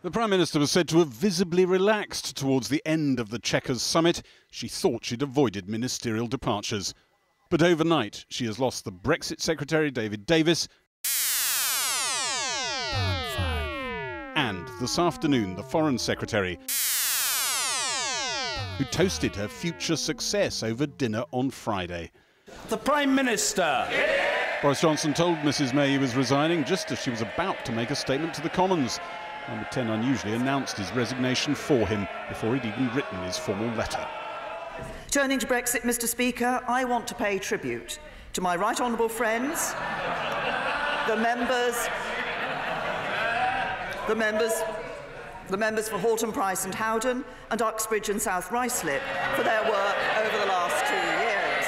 The Prime Minister was said to have visibly relaxed towards the end of the Chequers summit. She thought she'd avoided ministerial departures. But overnight, she has lost the Brexit Secretary, David Davis, and this afternoon, the Foreign Secretary, who toasted her future success over dinner on Friday. The Prime Minister! Boris Johnson told Mrs May he was resigning just as she was about to make a statement to the Commons. Number 10 unusually announced his resignation for him before he'd even written his formal letter. Turning to Brexit, Mr Speaker, I want to pay tribute to my right honourable friends, the members for Halton, Price and Howden, and Uxbridge and South Ruislip for their work over the last 2 years.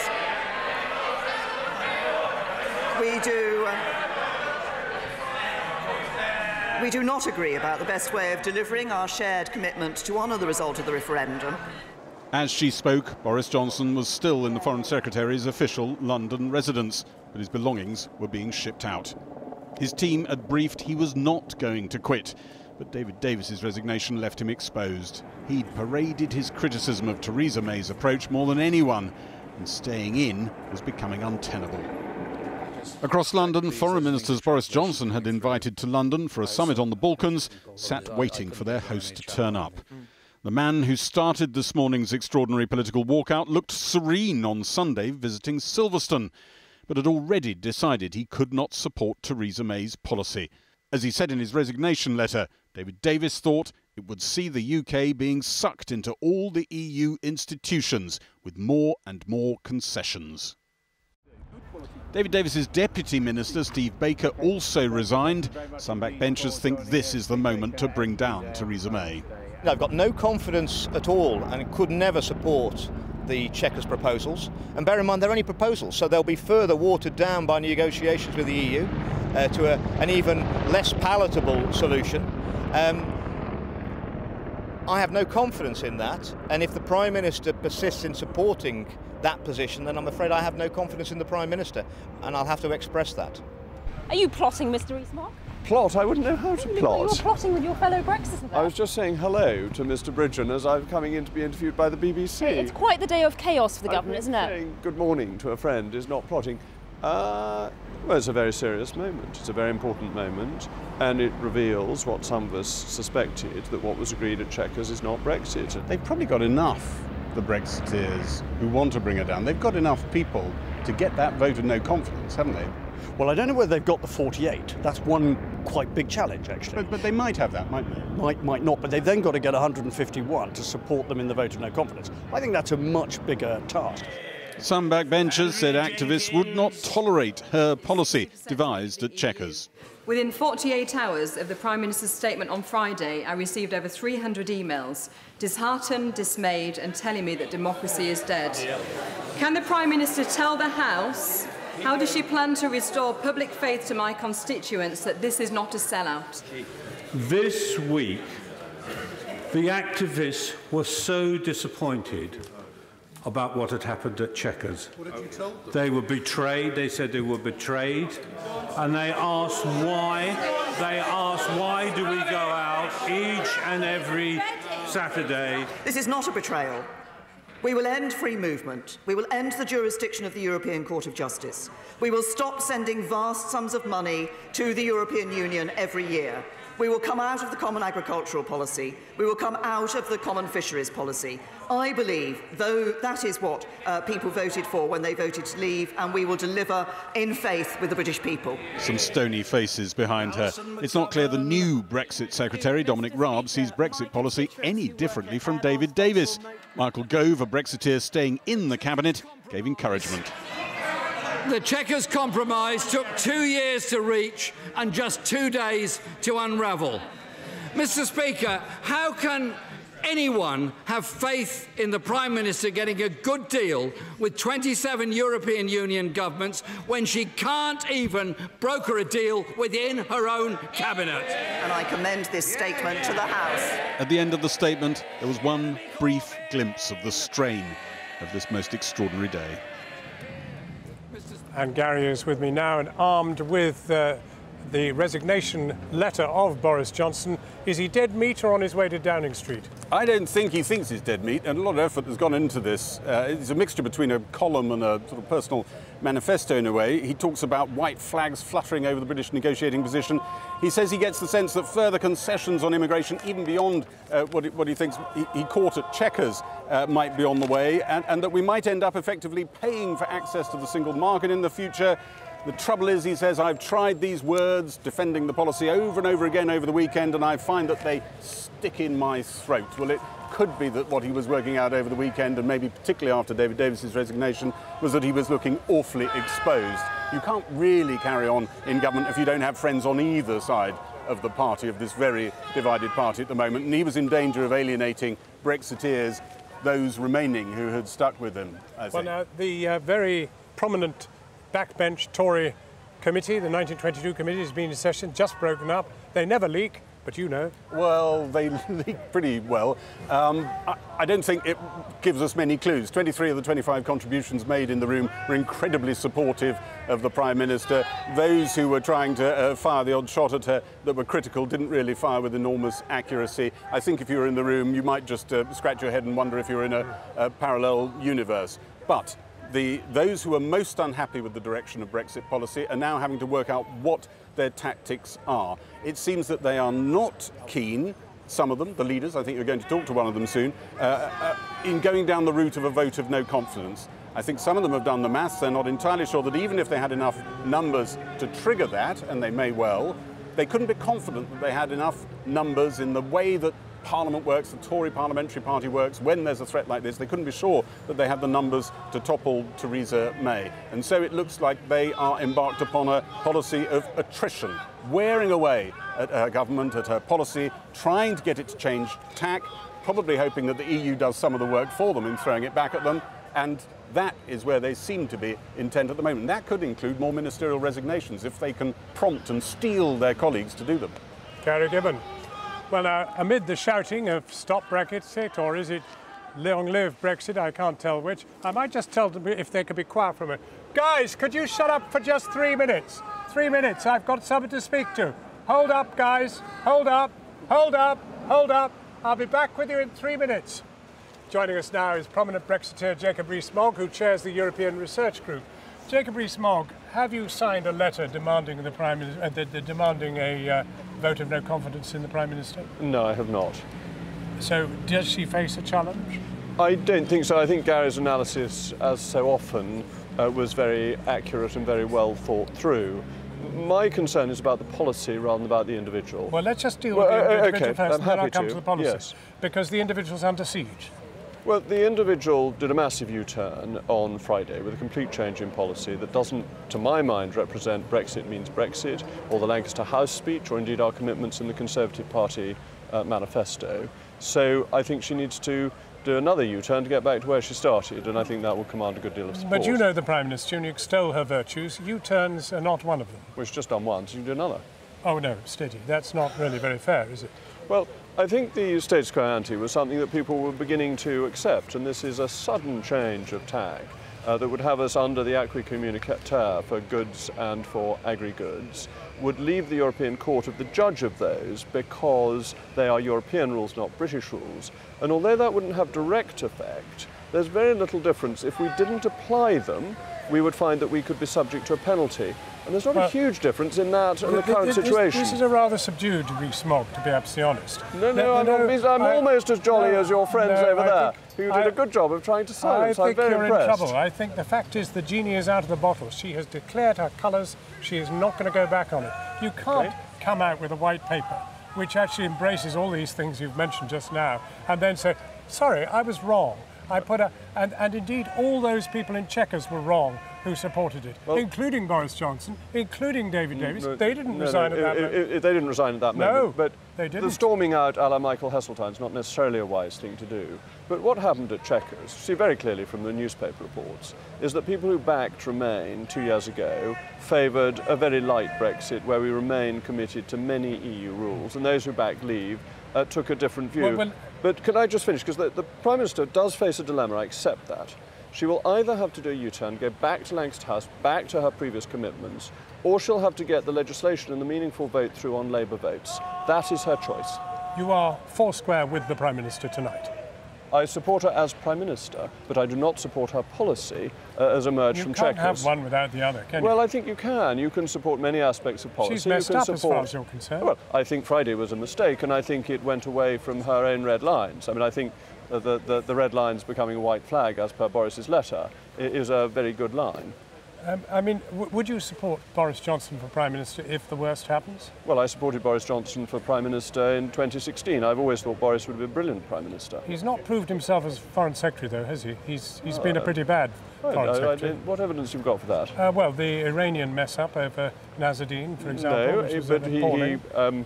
We do not agree about the best way of delivering our shared commitment to honour the result of the referendum. As she spoke, Boris Johnson was still in the Foreign Secretary's official London residence, but his belongings were being shipped out. His team had briefed he was not going to quit, but David Davis's resignation left him exposed. He'd paraded his criticism of Theresa May's approach more than anyone, and staying in was becoming untenable. Across London, Foreign Ministers Boris Johnson had invited to London for a summit on the Balkans, sat waiting for their host to turn up. The man who started this morning's extraordinary political walkout looked serene on Sunday visiting Silverstone, but had already decided he could not support Theresa May's policy. As he said in his resignation letter, David Davis thought it would see the UK being sucked into all the EU institutions with more and more concessions. David Davis's Deputy Minister, Steve Baker, also resigned. Some backbenchers think this is the moment to bring down Theresa May. I've got no confidence at all and could never support the Chequers proposals. And bear in mind, they're only proposals, so they'll be further watered down by negotiations with the EU to an even less palatable solution. I have no confidence in that, and if the Prime Minister persists in supporting that position, then I'm afraid I have no confidence in the Prime Minister, and I'll have to express that. Are you plotting, Mr Rees-Mogg? Plot? I wouldn't know how to plot. You were plotting with your fellow Brexiters. I was just saying hello to Mr Bridgen as I'm coming in to be interviewed by the BBC. It's quite the day of chaos for the government, isn't it? Saying good morning to a friend is not plotting. Well, it's a very serious moment. It's a very important moment, and it reveals what some of us suspected, that what was agreed at Chequers is not Brexit. They've probably got enough, the Brexiteers who want to bring her down. They've got enough people to get that vote of no confidence, haven't they? Well, I don't know whether they've got the 48. That's one quite big challenge, actually. But they might have that, mightn't they? Might not, but they've then got to get 151 to support them in the vote of no confidence. I think that's a much bigger task. Some backbenchers said activists would not tolerate her policy devised at Chequers. Within 48 hours of the Prime Minister's statement on Friday, I received over 300 emails, disheartened, dismayed and telling me that democracy is dead. Can the Prime Minister tell the House how does she plan to restore public faith to my constituents that this is not a sellout? This week, the activists were so disappointed about what had happened at Chequers. What did you tell them? They were betrayed. They said they were betrayed. And they asked why. They asked why do we go out each and every Saturday. This is not a betrayal. We will end free movement. We will end the jurisdiction of the European Court of Justice. We will stop sending vast sums of money to the European Union every year. We will come out of the common agricultural policy. We will come out of the common fisheries policy. I believe, though, that is what people voted for when they voted to leave, and we will deliver in faith with the British people. Some stony faces behind her. It's not clear the new Brexit Secretary, Dominic Raab, sees Brexit policy any differently from David Davis. Michael Gove, a Brexiteer staying in the cabinet, gave encouragement. The Chequers compromise took 2 years to reach and just 2 days to unravel. Mr Speaker, how can anyone have faith in the Prime Minister getting a good deal with 27 European Union governments when she can't even broker a deal within her own cabinet? And I commend this statement to the House. At the end of the statement, there was one brief glimpse of the strain of this most extraordinary day. And Gary is with me now, and armed with the resignation letter of Boris Johnson. Is he dead meat or on his way to Downing Street? I don't think he thinks he's dead meat, and a lot of effort has gone into this. It's a mixture between a column and a sort of personal manifesto in a way. He talks about white flags fluttering over the British negotiating position. He says he gets the sense that further concessions on immigration, even beyond what he thinks he caught at Chequers, might be on the way, and that we might end up effectively paying for access to the single market in the future. The trouble is, he says, I've tried these words, defending the policy, over and over again over the weekend, and I find that they stick in my throat. Well, it could be that what he was working out over the weekend, and maybe particularly after David Davis's resignation, was that he was looking awfully exposed. You can't really carry on in government if you don't have friends on either side of the party, of this very divided party at the moment, and he was in danger of alienating Brexiteers, those remaining who had stuck with him, I think. Well, now, the very prominent backbench Tory committee, the 1922 committee, has been in session, just broken up. They never leak, but you know. Well, they leak pretty well. I don't think it gives us many clues. 23 of the 25 contributions made in the room were incredibly supportive of the Prime Minister. Those who were trying to fire the odd shot at her that were critical didn't really fire with enormous accuracy. I think if you were in the room, you might just scratch your head and wonder if you're in a parallel universe. But those who are most unhappy with the direction of Brexit policy are now having to work out what their tactics are. It seems that they are not keen, some of them, the leaders, I think you're going to talk to one of them soon, in going down the route of a vote of no confidence. I think some of them have done the maths. They're not entirely sure that even if they had enough numbers to trigger that, and they may well, they couldn't be confident that they had enough numbers in the way that Parliament works, the Tory parliamentary party works. When there's a threat like this, they couldn't be sure that they had the numbers to topple Theresa May. And so it looks like they are embarked upon a policy of attrition, wearing away at her government, at her policy, trying to get it to change tack, probably hoping that the EU does some of the work for them in throwing it back at them. And that is where they seem to be intent at the moment. That could include more ministerial resignations if they can prompt and steel their colleagues to do them. Gary Gibbon. Well, now, amid the shouting of stop Brexit, or is it long live Brexit, I can't tell which, I might just tell them if they could be quiet for a minute. Guys, could you shut up for just 3 minutes? 3 minutes, I've got someone to speak to. Hold up, guys, hold up, hold up, hold up. I'll be back with you in 3 minutes. Joining us now is prominent Brexiteer Jacob Rees-Mogg, who chairs the European Research Group. Jacob Rees-Mogg, have you signed a letter demanding the Prime Minister, demanding a vote of no confidence in the Prime Minister? No, I have not. So, does she face a challenge? I don't think so. I think Gary's analysis, as so often, was very accurate and very well thought through. My concern is about the policy rather than about the individual. Well, let's just deal with the individual first, and then I'll come to the policy. Yes. Because the individual's under siege. Well, the individual did a massive U-turn on Friday with a complete change in policy that doesn't, to my mind, represent Brexit means Brexit, or the Lancaster House speech, or indeed our commitments in the Conservative Party manifesto. So I think she needs to do another U-turn to get back to where she started, and I think that will command a good deal of support. But you know the Prime Minister, and you extol her virtues. U-turns are not one of them. Well, she's just done one, so you can do another. Oh, no, steady. That's not really very fair, is it? Well, I think the status quo ante was something that people were beginning to accept, and this is a sudden change of tack that would have us under the acquis communautaire for goods and for agri-goods, would leave the European Court of the judge of those because they are European rules, not British rules. And although that wouldn't have direct effect, there's very little difference. If we didn't apply them, we would find that we could be subject to a penalty. And there's not a huge difference in that and the current situation. This is a rather subdued Rees-Mogg, to be absolutely honest. I'm almost as jolly as your friends over there, who did a good job of trying to silence. I'm very impressed. In trouble. I think the fact is the genie is out of the bottle. She has declared her colours. She is not going to go back on it. You can't come out with a white paper, which actually embraces all these things you've mentioned just now, and then say, sorry, I was wrong. I put a, and indeed all those people in Chequers were wrong who supported it, including Boris Johnson, including David Davis. They didn't resign at that moment. They didn't resign at that moment. No, but they didn't. The storming out a la Michael Heseltine is not necessarily a wise thing to do. But what happened at Chequers, see very clearly from the newspaper reports, is that people who backed Remain 2 years ago favoured a very light Brexit where we remain committed to many EU rules, and those who backed Leave took a different view. But can I just finish? Because the Prime Minister does face a dilemma, I accept that. She will either have to do a U-turn, go back to Lancaster House, back to her previous commitments, or she'll have to get the legislation and the meaningful vote through on Labour votes. That is her choice. You are foursquare with the Prime Minister tonight. I support her as Prime Minister, but I do not support her policy as emerged from Chequers. You can't have one without the other, can you? Well, I think you can. You can support many aspects of policy. She's messed up as far as you're concerned. Well, I think Friday was a mistake, and I think it went away from her own red lines. I mean, I think the red lines becoming a white flag, as per Boris's letter, is a very good line. I mean, would you support Boris Johnson for Prime Minister if the worst happens? Well, I supported Boris Johnson for Prime Minister in 2016. I've always thought Boris would be a brilliant Prime Minister. He's not proved himself as Foreign Secretary, though, has he? He's been a pretty bad Foreign Secretary. What evidence have you got for that? Well, the Iranian mess-up over Nazaruddin, for example, which was appalling. He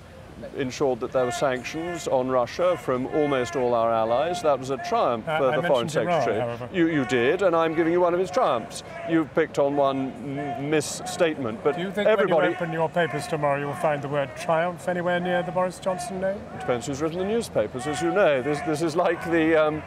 ensured that there were sanctions on Russia from almost all our allies. That was a triumph for the Foreign Secretary. Iran, you did, and I'm giving you one of his triumphs. You've picked on one misstatement, but do you think everybody... when you open your papers tomorrow you'll find the word triumph anywhere near the Boris Johnson name? It depends who's written the newspapers, as you know. This is like the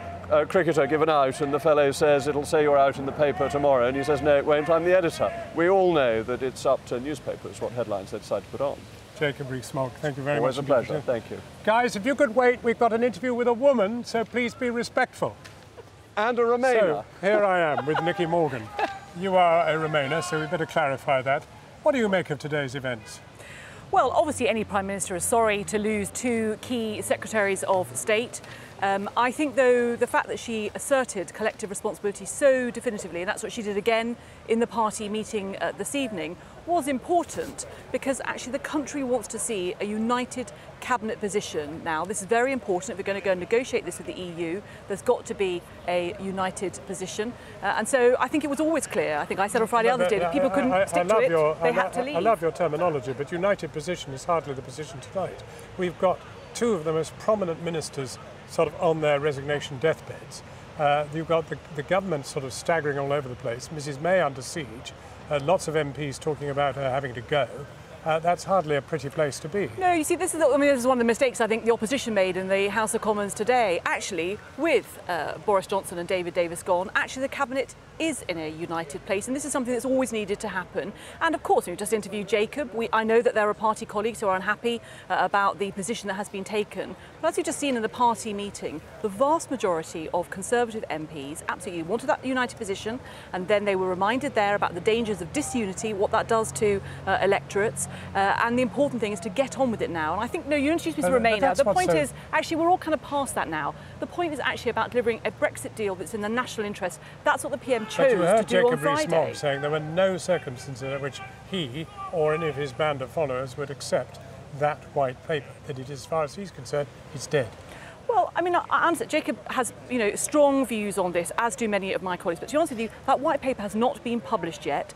cricketer given out, and the fellow says it'll say you're out in the paper tomorrow, and he says no, it won't, I'm the editor. We all know that it's up to newspapers what headlines they decide to put on. Jacob Rees-Mogg, thank you very much. Always a pleasure, thank you. Guys, if you could wait, we've got an interview with a woman, so please be respectful. And a Remainer. So, here I am with Nicky Morgan. You are a Remainer, so we better clarify that. What do you make of today's events? Well, obviously any Prime Minister is sorry to lose two key Secretaries of State. I think, though, the fact that she asserted collective responsibility so definitively, and that's what she did again in the party meeting this evening, was important because actually the country wants to see a united cabinet position now. This is very important. If we're going to go and negotiate this with the EU, there's got to be a united position. And so I think it was always clear. I think I said on Friday others did. If people couldn't stick to it, they had to leave. I love your terminology, but united position is hardly the position tonight. We've got two of the most prominent ministers sort of on their resignation deathbeds. You've got the government sort of staggering all over the place, Mrs May under siege, lots of MPs talking about her having to go. That's hardly a pretty place to be. No, you see, this is one of the mistakes I think the opposition made in the House of Commons today. Actually, with Boris Johnson and David Davis gone, actually the Cabinet is in a united place, and this is something that's always needed to happen. And of course, we just interviewed Jacob. I know that there are party colleagues who are unhappy about the position that has been taken. But as we've just seen in the party meeting, the vast majority of Conservative MPs absolutely wanted that united position, and then they were reminded there about the dangers of disunity, what that does to electorates. And the important thing is to get on with it now. And I think, no, you introduced Mr Remainer. The point is, actually, we're all kind of past that now. The point is actually about delivering a Brexit deal that's in the national interest. That's what the PM chose to do on Friday. But you heard Jacob Rees-Mogg saying there were no circumstances in which he or any of his band of followers would accept that white paper, that it is, as far as he's concerned, it's dead. Well, I mean, I understand Jacob has, strong views on this, as do many of my colleagues. But to be honest with you, that white paper has not been published yet.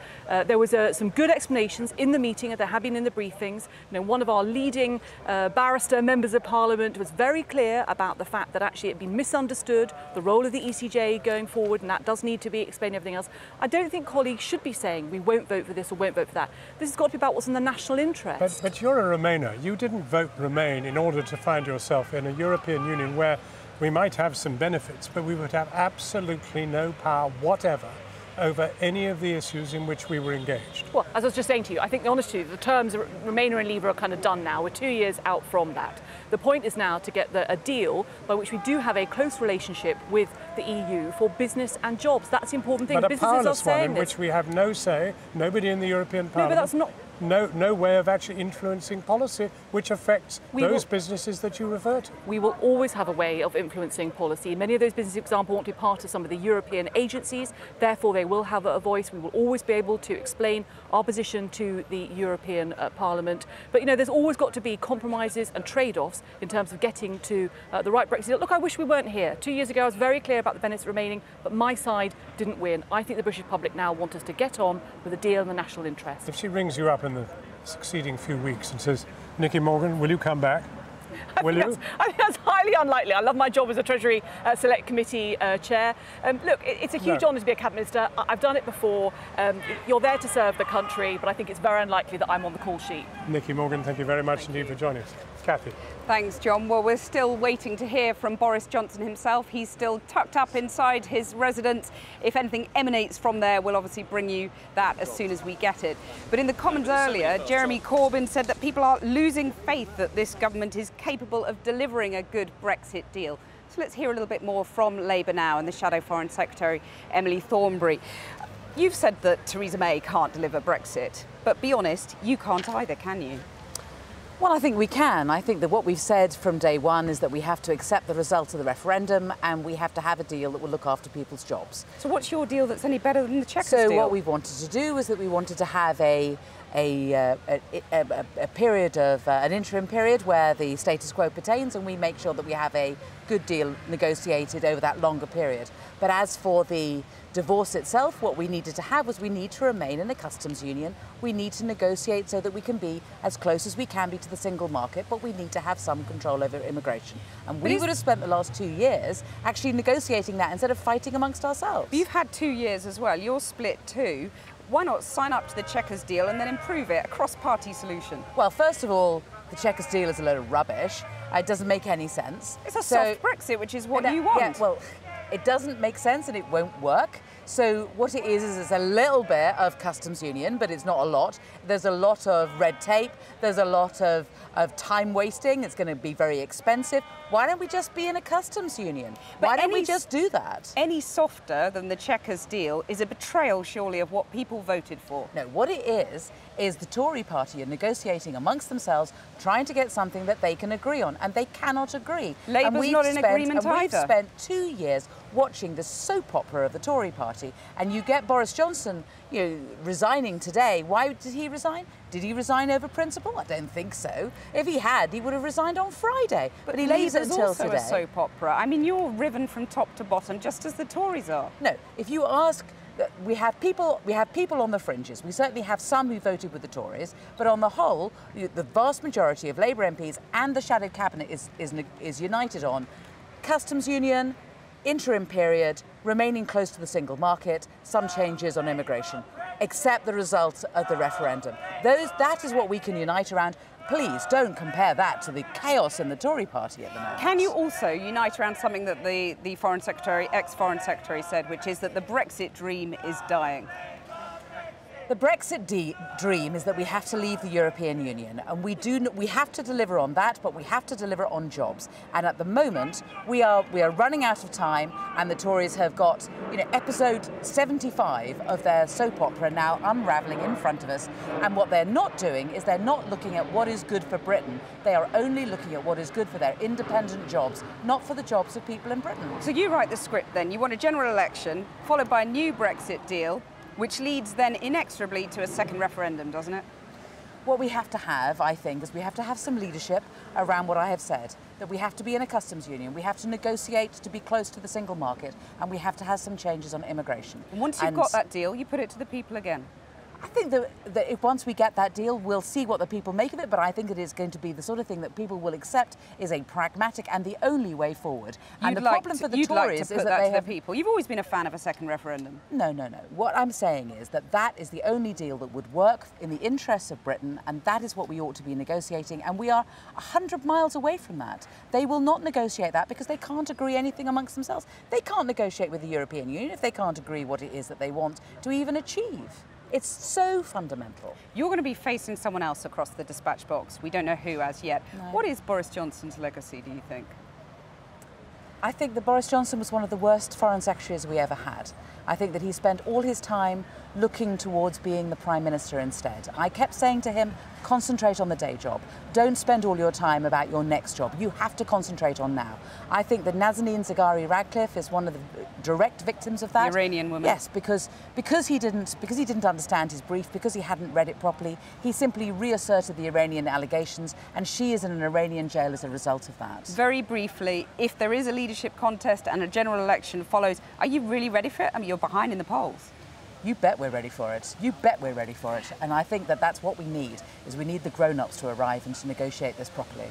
There was some good explanations in the meeting, and there have been in the briefings. One of our leading barrister members of Parliament was very clear about the fact that actually it had been misunderstood, the role of the ECJ going forward, and that does need to be explained, everything else. I don't think colleagues should be saying we won't vote for this or won't vote for that. This has got to be about what's in the national interest. But you're a Remainer. You didn't vote Remain in order to find yourself in a European Union where we might have some benefits, but we would have absolutely no power whatever over any of the issues in which we were engaged. Well, as I was just saying to you, I think honestly the terms Remainer and Leaver are kind of done now. We're 2 years out from that. The point is now to get a deal by which we do have a close relationship with the EU for business and jobs. That's the important thing. But businesses a powerless are saying one in which we have no say, nobody in the European Parliament. No, but that's not... No way of actually influencing policy which affects those businesses that you refer to. We will always have a way of influencing policy. Many of those businesses, for example, want to be part of some of the European agencies, therefore they will have a voice. We will always be able to explain our position to the European Parliament. But, there's always got to be compromises and trade-offs in terms of getting to the right Brexit. Look, I wish we weren't here. 2 years ago I was very clear about the benefits remaining, but my side didn't win. I think the British public now want us to get on with a deal in the national interest. If she rings you up in the succeeding few weeks and says, Nicky Morgan, will you come back? Will you? I think that's highly unlikely. I love my job as a Treasury Select Committee chair. Look, it's a huge honour to be a Cabinet Minister. I've done it before. You're there to serve the country, but I think it's very unlikely that I'm on the call sheet. Nikki Morgan, thank you very much indeed for joining us. Kathy. Thanks, John. Well, we're still waiting to hear from Boris Johnson himself. He's still tucked up inside his residence. If anything emanates from there, we'll obviously bring you that as soon as we get it. But in the Commons earlier, Jeremy Corbyn said that people are losing faith that this government is capable of delivering a good Brexit deal. So let's hear a little bit more from Labour now and the Shadow Foreign Secretary, Emily Thornberry. You've said that Theresa May can't deliver Brexit, but be honest, you can't either, can you? Well, I think we can. I think that what we've said from day one is that we have to accept the result of the referendum and we have to have a deal that will look after people's jobs. So what's your deal that's any better than the Chequers deal? So what we wanted to do is that we wanted to have a period of an interim period where the status quo pertains and we make sure that we have a good deal negotiated over that longer period. But as for the divorce itself, what we needed to have was we need to remain in a customs union. We need to negotiate so that we can be as close as we can be to the single market, but we need to have some control over immigration. And we would have spent the last 2 years actually negotiating that instead of fighting amongst ourselves. But you've had 2 years as well. You're split too. Why not sign up to the Chequers deal and then improve it, a cross-party solution? Well, first of all, the Chequers deal is a load of rubbish. It doesn't make any sense. It's a soft Brexit, which is what you want. Yeah, well, it doesn't make sense and it won't work. So what it is it's a little bit of customs union, but it's not a lot. There's a lot of red tape. There's a lot of time wasting. It's going to be very expensive. Why don't we just be in a customs union? Why don't we just do that? Any softer than the Chequers deal is a betrayal, surely, of what people voted for. No, what it is the Tory party are negotiating amongst themselves, trying to get something that they can agree on, and they cannot agree. Labour's not in agreement either. We've spent 2 years watching the soap opera of the Tory party, and you get Boris Johnson, resigning today. Why did he resign? Did he resign over principle? I don't think so. If he had, he would have resigned on Friday. But he leaves it until today. Labour's also a soap opera. I mean, you're riven from top to bottom, just as the Tories are. No, if you ask, we have people on the fringes. We certainly have some who voted with the Tories, but on the whole, the vast majority of Labour MPs and the shadow cabinet is united on customs union, interim period, remaining close to the single market, some changes on immigration. Accept the results of the referendum. That is what we can unite around. Please don't compare that to the chaos in the Tory party at the moment. Can you also unite around something that the Foreign Secretary, ex-Foreign Secretary said, which is that the Brexit dream is dying? The Brexit dream is that we have to leave the European Union, and we have to deliver on that, but we have to deliver on jobs. And at the moment, we are running out of time, and the Tories have got episode 75 of their soap opera now unravelling in front of us. And what they're not doing is they're not looking at what is good for Britain. They are only looking at what is good for their independent jobs, not for the jobs of people in Britain. So you write the script then. You want a general election, followed by a new Brexit deal, which leads then inexorably to a second referendum, doesn't it? What we have to have, I think, is we have to have some leadership around what I have said, that we have to be in a customs union, we have to negotiate to be close to the single market, and we have to have some changes on immigration. And once you've got that deal, you put it to the people again. I think that if once we get that deal, we'll see what the people make of it, but I think it is going to be the sort of thing that people will accept is a pragmatic and the only way forward. And the problem for the Tories is that they have... people. You've always been a fan of a second referendum. No. What I'm saying is that is the only deal that would work in the interests of Britain, and that is what we ought to be negotiating, and we are 100 miles away from that. They will not negotiate that because they can't agree anything amongst themselves. They can't negotiate with the European Union if they can't agree what it is that they want to even achieve. It's so fundamental. You're going to be facing someone else across the dispatch box. We don't know who as yet. No. What is Boris Johnson's legacy, do you think? I think that Boris Johnson was one of the worst foreign secretaries we ever had. I think that he spent all his time looking towards being the Prime Minister instead. I kept saying to him, concentrate on the day job. Don't spend all your time about your next job. You have to concentrate on now. I think that Nazanin Zaghari-Ratcliffe is one of the direct victims of that. The Iranian woman. Yes, because he didn't understand his brief, because he hadn't read it properly, he simply reasserted the Iranian allegations, and she is in an Iranian jail as a result of that. Very briefly, if there is a leadership contest and a general election follows, are you really ready for it? I mean, you're behind in the polls. You bet we're ready for it. You bet we're ready for it. And I think that that's what we need, is we need the grown-ups to arrive and to negotiate this properly.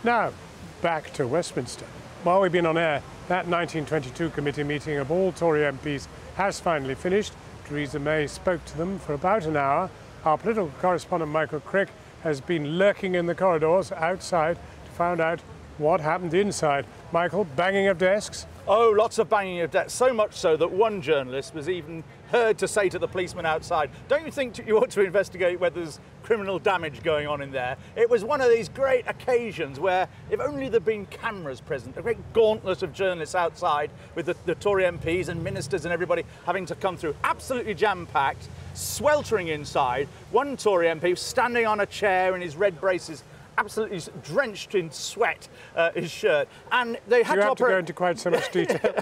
Now, back to Westminster. While we've been on air, that 1922 committee meeting of all Tory MPs has finally finished. Theresa May spoke to them for about an hour. Our political correspondent Michael Crick has been lurking in the corridors outside to find out what happened inside. Michael, banging of desks? Oh, lots of banging of desks, so much so that one journalist was even heard to say to the policeman outside, "Don't you think you ought to investigate whether there's criminal damage going on in there?" It was one of these great occasions where, if only there'd been cameras present, a great gauntlet of journalists outside with the Tory MPs and ministers and everybody having to come through, absolutely jam-packed, sweltering inside, one Tory MP standing on a chair in his red braces, absolutely drenched in sweat, his shirt, and they had to operate... have to go into quite so much detail.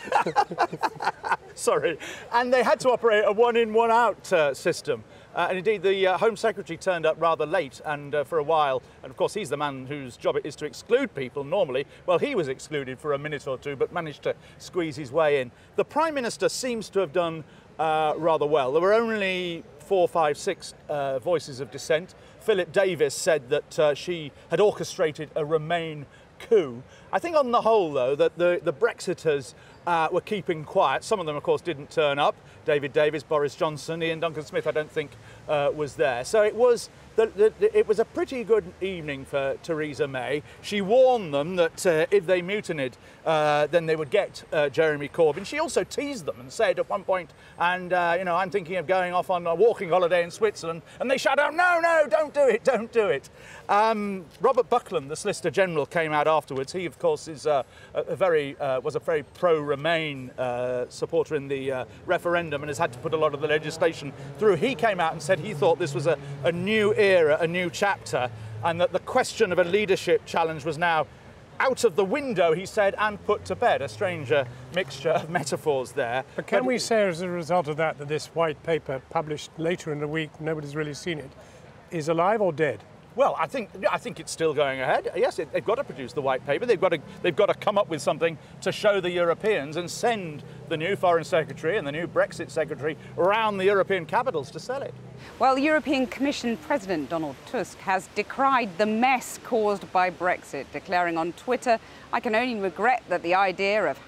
Sorry. And they had to operate a one-in, one-out system. And indeed, the Home Secretary turned up rather late and for a while. And of course, he's the man whose job it is to exclude people normally. Well, he was excluded for a minute or two, but managed to squeeze his way in. The Prime Minister seems to have done rather well. There were only 4, 5, 6 voices of dissent. Philip Davis said that she had orchestrated a Remain coup. I think on the whole, though, that the Brexiters were keeping quiet. Some of them, of course, didn't turn up. David Davis, Boris Johnson, Ian Duncan-Smith, I don't think was there. So it was a pretty good evening for Theresa May. She warned them that if they mutinied, then they would get Jeremy Corbyn. She also teased them and said at one point, and you know, I'm thinking of going off on a walking holiday in Switzerland, and they shout out, "No, no, don't do it, don't do it." Robert Buckland, the Solicitor General, came out afterwards. He, of course, is was a very pro-Remain supporter in the referendum and has had to put a lot of the legislation through. He came out and said he thought this was a new era, a new chapter, and that the question of a leadership challenge was now out of the window, he said, and put to bed. A strange mixture of metaphors there. But can we say as a result of that this white paper published later in the week, nobody's really seen it, is alive or dead? Well, I think it's still going ahead. Yes, they've got to produce the white paper. They've got to come up with something to show the Europeans and send the new Foreign Secretary and the new Brexit Secretary around the European capitals to sell it. Well, the European Commission President Donald Tusk has decried the mess caused by Brexit, declaring on Twitter, "I can only regret that the idea of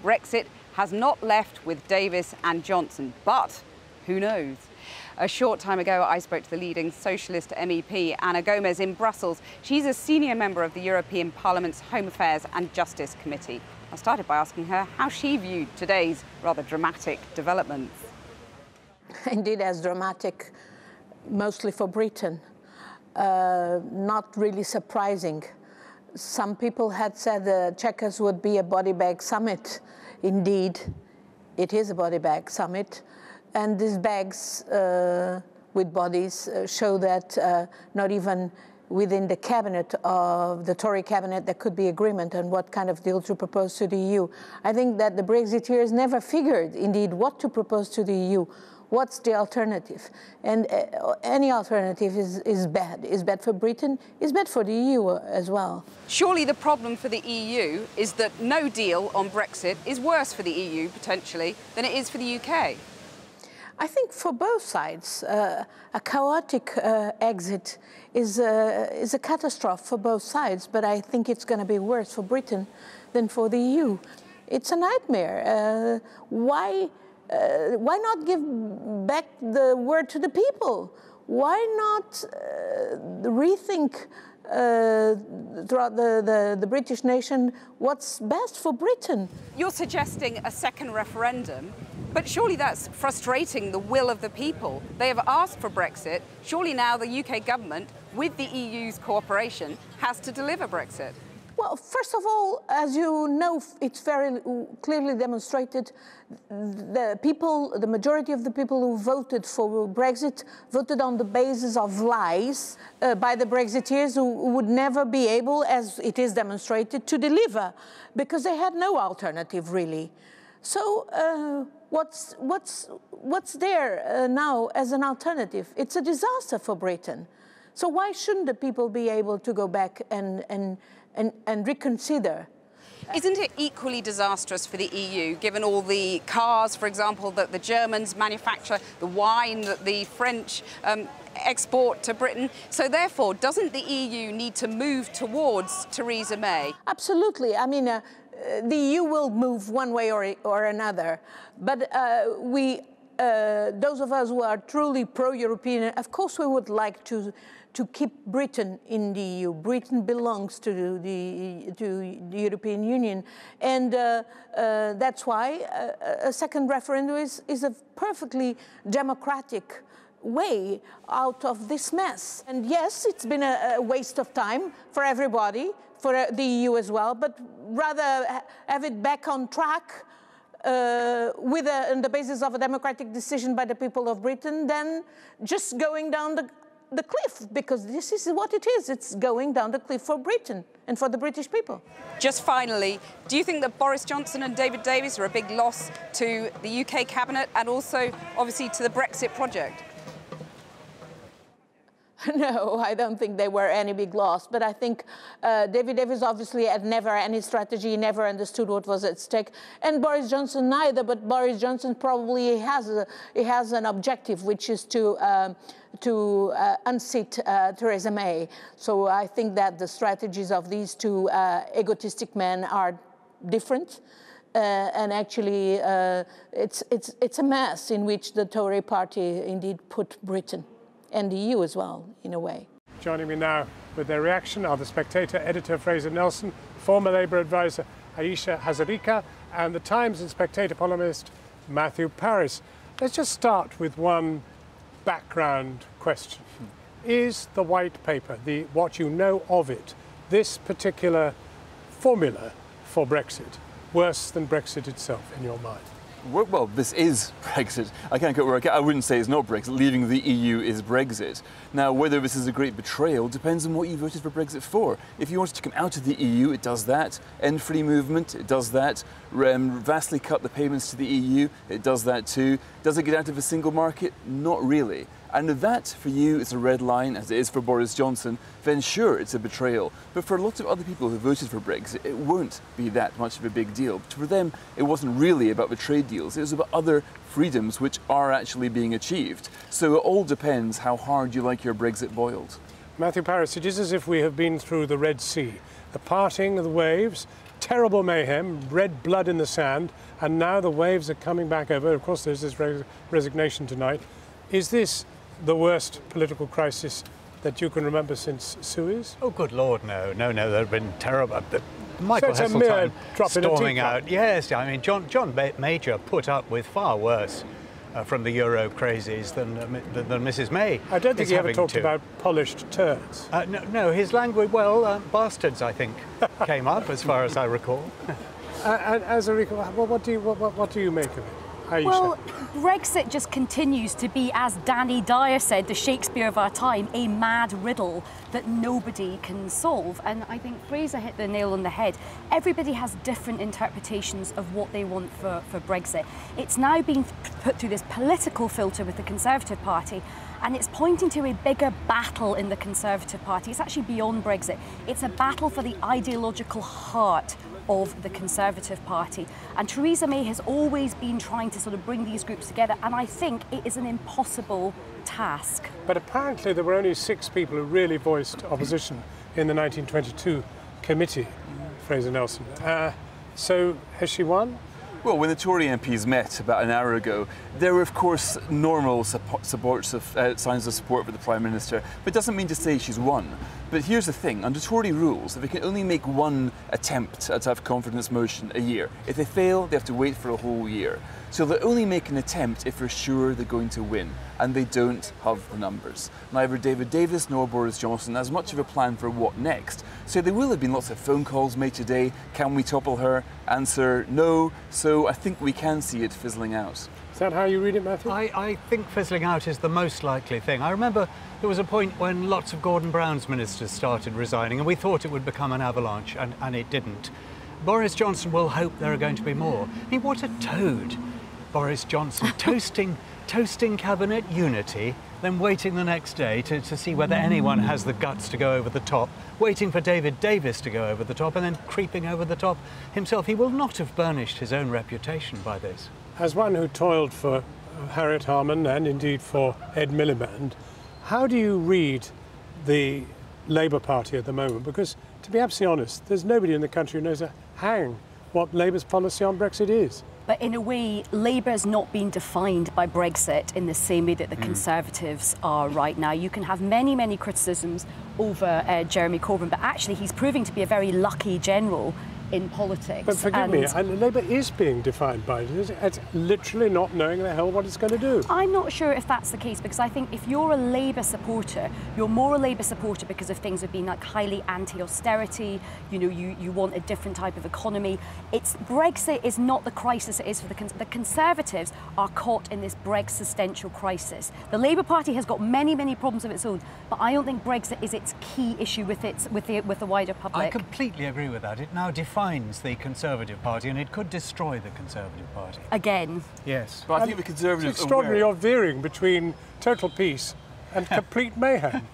#Brexit has not left with Davis and Johnson, but who knows?" A short time ago, I spoke to the leading socialist MEP, Ana Gomez, in Brussels. She's a senior member of the European Parliament's Home Affairs and Justice Committee. I started by asking her how she viewed today's rather dramatic developments. Indeed, as dramatic, mostly for Britain. Not really surprising. Some people had said the Chequers would be a body bag summit. Indeed, it is a body bag summit. And these bags with bodies show that not even within the cabinet of the Tory cabinet there could be agreement on what kind of deal to propose to the EU. I think that the Brexiteers never figured, indeed, what to propose to the EU. What's the alternative? And any alternative is bad. Is bad for Britain, is bad for the EU as well. Surely the problem for the EU is that no deal on Brexit is worse for the EU, potentially, than it is for the UK. I think for both sides, a chaotic exit is a catastrophe for both sides, but I think it's going to be worse for Britain than for the EU. It's a nightmare. Why not give back the word to the people? Why not rethink throughout the British nation what's best for Britain? You're suggesting a second referendum, but surely that's frustrating the will of the people. They have asked for Brexit. Surely now the UK government, with the EU's cooperation, has to deliver Brexit. Well, first of all, as you know, it's very clearly demonstrated the majority of the people who voted for Brexit voted on the basis of lies by the Brexiteers who would never be able, as it is demonstrated, to deliver, because they had no alternative, really. So what's there now as an alternative? It's a disaster for Britain. So why shouldn't the people be able to go back and reconsider? Isn't it equally disastrous for the EU, given all the cars, for example, that the Germans manufacture, the wine that the French export to Britain. So therefore, doesn't the EU need to move towards Theresa May? Absolutely. I mean, the EU will move one way or another, but those of us who are truly pro-European, of course we would like to keep Britain in the EU. Britain belongs to the European Union, and that's why a second referendum is a perfectly democratic way out of this mess. And yes, it's been a waste of time for everybody, for the EU as well, but rather have it back on track on the basis of a democratic decision by the people of Britain than just going down the cliff, because this is what it is. It's going down the cliff for Britain and for the British people. Just finally, do you think that Boris Johnson and David Davis are a big loss to the UK cabinet and also, obviously, to the Brexit project? No, I don't think they were any big loss. But I think David Davis obviously had never any strategy, never understood what was at stake. And Boris Johnson neither, but Boris Johnson probably has an objective, which is to unseat Theresa May. So I think that the strategies of these two egotistic men are different. And actually, it's a mess in which the Tory party indeed put Britain. And the EU as well, in a way. Joining me now with their reaction are the Spectator editor Fraser Nelson, former Labour advisor Aisha Hazarika, and the Times and Spectator columnist Matthew Parris. Let's just start with one background question. Is the white paper, what you know of it, this particular formula for Brexit, worse than Brexit itself in your mind? Well, this is Brexit. I wouldn't say it's not Brexit. Leaving the EU is Brexit. Now, whether this is a great betrayal depends on what you voted for Brexit for. If you wanted to come out of the EU, it does that. End free movement, it does that. Vastly cut the payments to the EU, it does that too. Does it get out of a single market? Not really. And if that, for you, is a red line, as it is for Boris Johnson, then sure, it's a betrayal. But for lots of other people who voted for Brexit, it won't be that much of a big deal. For them, it wasn't really about the trade deals. It was about other freedoms which are actually being achieved. So it all depends how hard you like your Brexit boiled. Matthew Parris, it is as if we have been through the Red Sea, the parting of the waves, terrible mayhem, red blood in the sand, and now the waves are coming back over. Of course, there's this resignation tonight. Is this the worst political crisis that you can remember since Suez? Oh, good Lord, no. There have been terrible. Michael so Heseltine storming out. Yes, I mean, John Major put up with far worse from the Euro crazies than Mrs May. I don't think he ever talked about polished turds. No, his language, bastards, I think, came up, as far as I recall. Azarika, what do you make of it? Aisha. Well, Brexit just continues to be, as Danny Dyer said, the Shakespeare of our time, a mad riddle that nobody can solve. And I think Fraser hit the nail on the head. Everybody has different interpretations of what they want for Brexit. It's now being put through this political filter with the Conservative Party, and it's pointing to a bigger battle in the Conservative Party. It's actually beyond Brexit. It's a battle for the ideological heart of the Conservative Party. And Theresa May has always been trying to sort of bring these groups together, and I think it is an impossible task. But apparently there were only 6 people who really voiced opposition in the 1922 committee, Fraser Nelson. So has she won? Well, when the Tory MPs met about an hour ago, there were, of course, normal signs of support for the Prime Minister, but it doesn't mean to say she's won. But here's the thing, under Tory rules, they can only make one attempt at a confidence motion a year. If they fail, they have to wait for a whole year. So they'll only make an attempt if they're sure they're going to win, and they don't have the numbers. Neither David Davis nor Boris Johnson has much of a plan for what next. So there will have been lots of phone calls made today. Can we topple her? Answer, no. So I think we can see it fizzling out. Is that how you read it, Matthew? I think fizzling out is the most likely thing. I remember there was a point when lots of Gordon Brown's ministers started resigning, and we thought it would become an avalanche, and it didn't. Boris Johnson will hope there are going to be more. I mean, what a toad, Boris Johnson, toasting cabinet unity, then waiting the next day to see whether anyone has the guts to go over the top, waiting for David Davis to go over the top, and then creeping over the top himself. He will not have burnished his own reputation by this. As one who toiled for Harriet Harman and indeed for Ed Miliband, How do you read the Labour Party at the moment? Because, to be absolutely honest, there's nobody in the country who knows a hang what Labour's policy on Brexit is. But in a way, Labour has not been defined by Brexit in the same way that the Conservatives are right now. You can have many, many criticisms over Jeremy Corbyn, but actually he's proving to be a very lucky general in politics. But forgive me, and Labour is being defined by it. It's literally not knowing the hell what it's going to do. I'm not sure if that's the case, because I think if you're a Labour supporter, you're more a Labour supporter because of things have been like highly anti-austerity, you know, you want a different type of economy. Brexit is not the crisis it is for the Conservatives are caught in this Brexitential crisis. The Labour Party has got many, many problems of its own, but I don't think Brexit is its key issue with the wider public. I completely agree with that. It now defines the Conservative Party, and it could destroy the Conservative Party. Again. Yes. But I think the Conservatives It's extraordinary you're veering between total peace and complete mayhem.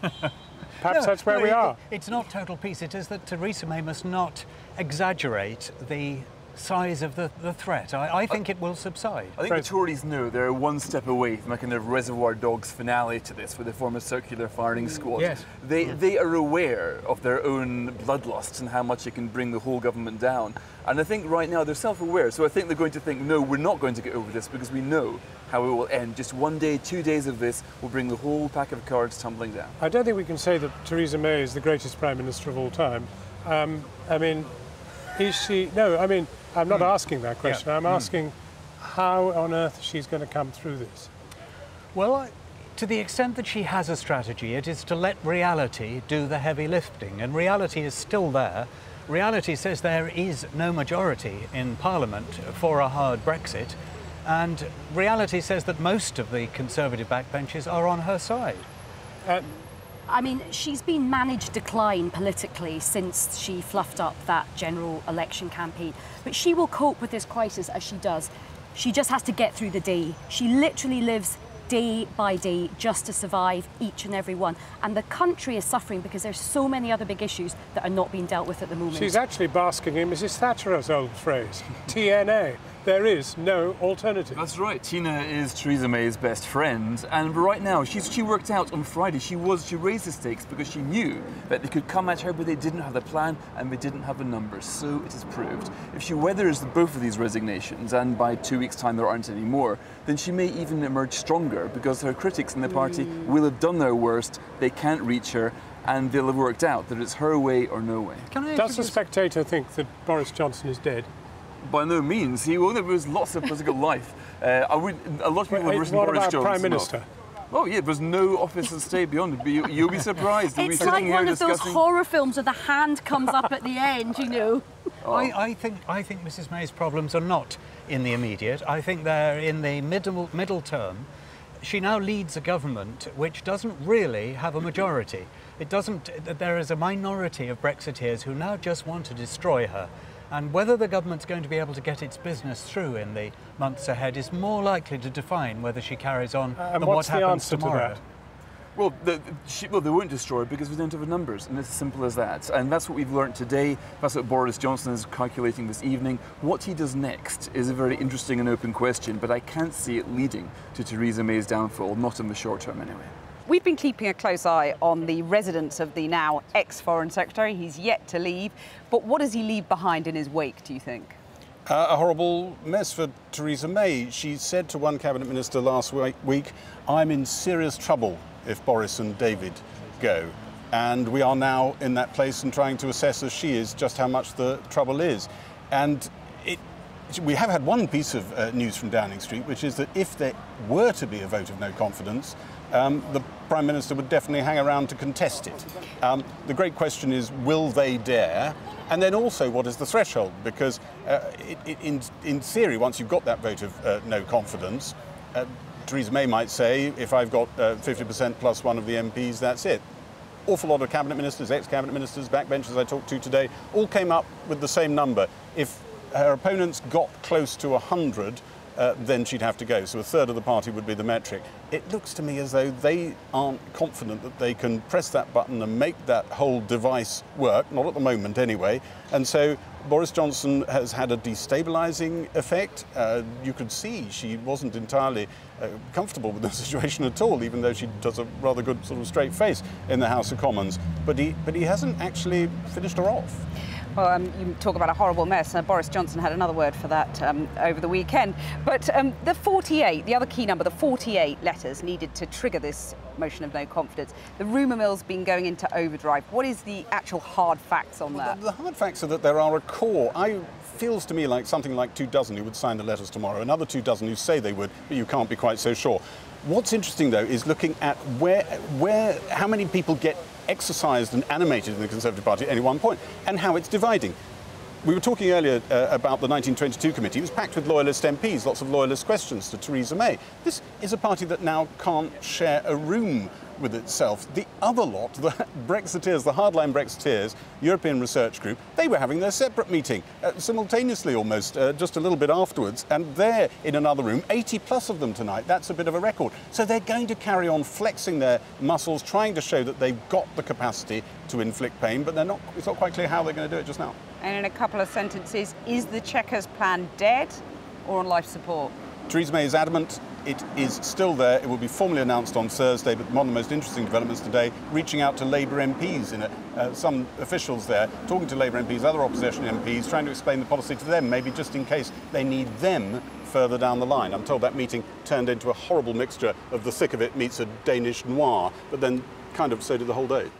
Perhaps that's where we are. It's not total peace. It is that Theresa May must not exaggerate the size of the threat. I think it will subside. I think the Tories know they're one step away from a kind of Reservoir Dogs finale to this, where they form a circular firing squad. Yes. They are aware of their own bloodlust and how much it can bring the whole government down. And I think right now they're self-aware. So I think they're going to think, no, we're not going to get over this because we know how it will end. Just 1 day, 2 days of this will bring the whole pack of cards tumbling down. I don't think we can say that Theresa May is the greatest Prime Minister of all time. I mean, is she? No, I mean, I'm not asking that question. Yeah. I'm asking how on earth she's going to come through this. Well, to the extent that she has a strategy, it is to let reality do the heavy lifting. And reality is still there. Reality says there is no majority in Parliament for a hard Brexit. And reality says that most of the Conservative backbenchers are on her side. I mean, she's been managed decline politically since she fluffed up that general election campaign. But she will cope with this crisis as she does. She just has to get through the day. She literally lives day by day just to survive each and every one. And the country is suffering because there's so many other big issues that are not being dealt with at the moment. She's actually basking in Mrs. Thatcher's old phrase, TNA. There is no alternative. That's right. Tina is Theresa May's best friend, and right now she worked out on Friday. She raised the stakes because she knew that they could come at her, but they didn't have the plan and they didn't have the numbers. So it is proved. If she weathers both of these resignations, and by 2 weeks' time there aren't any more, then she may even emerge stronger because her critics in the party will have done their worst. They can't reach her, and they'll have worked out that it's her way or no way. Does the Spectator think that Boris Johnson is dead? By no means. There was lots of political life. A lot of people have written Boris Johnson. Prime Minister? Oh yeah, there's no office and state beyond it. But you'll be surprised. It's like one of those horror films where the hand comes up at the end, you know. Oh. I think Mrs. May's problems are not in the immediate. I think they're in the middle term. She now leads a government which doesn't really have a majority. There is a minority of Brexiteers who now just want to destroy her. And whether the government's going to be able to get its business through in the months ahead is more likely to define whether she carries on and what happens tomorrow. Well, they won't destroy it because we don't have the numbers, and it's as simple as that. And that's what we've learned today. That's what Boris Johnson is calculating this evening. What he does next is a very interesting and open question, but I can't see it leading to Theresa May's downfall, not in the short term anyway. We've been keeping a close eye on the residence of the now ex-Foreign Secretary. He's yet to leave. But what does he leave behind in his wake, do you think? A horrible mess for Theresa May. She said to one cabinet minister last week, I'm in serious trouble if Boris and David go. And we are now in that place and trying to assess, as she is, just how much the trouble is. And we have had one piece of news from Downing Street, which is that if there were to be a vote of no confidence, the Prime Minister would definitely hang around to contest it. The great question is, will they dare? And then also, what is the threshold? Because in theory, once you've got that vote of no confidence, Theresa May might say, if I've got 50% plus one of the MPs, that's it. Awful lot of cabinet ministers, ex-cabinet ministers, backbenchers I talked to today, all came up with the same number. If her opponents got close to 100, then she'd have to go. So a third of the party would be the metric. It looks to me as though they aren't confident that they can press that button and make that whole device work, not at the moment anyway. And so Boris Johnson has had a destabilising effect. You could see she wasn't entirely comfortable with the situation at all, even though she does a rather good sort of straight face in the House of Commons. But he hasn't actually finished her off. Well, you talk about a horrible mess. Boris Johnson had another word for that over the weekend. But the 48, the other key number, the 48 letters needed to trigger this motion of no confidence. The rumour mill's been going into overdrive. What is the actual hard facts on that? The hard facts are that there are a core. Feels to me like something like 24 who would sign the letters tomorrow, another 24 who say they would, but you can't be quite so sure. What's interesting, though, is looking at how many people get exercised and animated in the Conservative Party at any one point, and how it's dividing. We were talking earlier about the 1922 committee. It was packed with loyalist MPs, lots of loyalist questions to Theresa May. This is a party that now can't share a room with itself. The other lot, the Brexiteers, the hardline Brexiteers, European Research Group, they were having their separate meeting simultaneously almost, just a little bit afterwards, and they're in another room, 80 plus of them tonight. That's a bit of a record. So they're going to carry on flexing their muscles, trying to show that they've got the capacity to inflict pain, but it's not quite clear how they're going to do it just now. And in a couple of sentences, is the Chequers plan dead or on life support? Theresa May is adamant it is still there. It will be formally announced on Thursday, but one of the most interesting developments today, reaching out to Labour MPs, some officials there, talking to Labour MPs, other opposition MPs, trying to explain the policy to them, maybe just in case they need them further down the line. I'm told that meeting turned into a horrible mixture of the thick of it meets a Danish noir, but then kind of so did the whole day.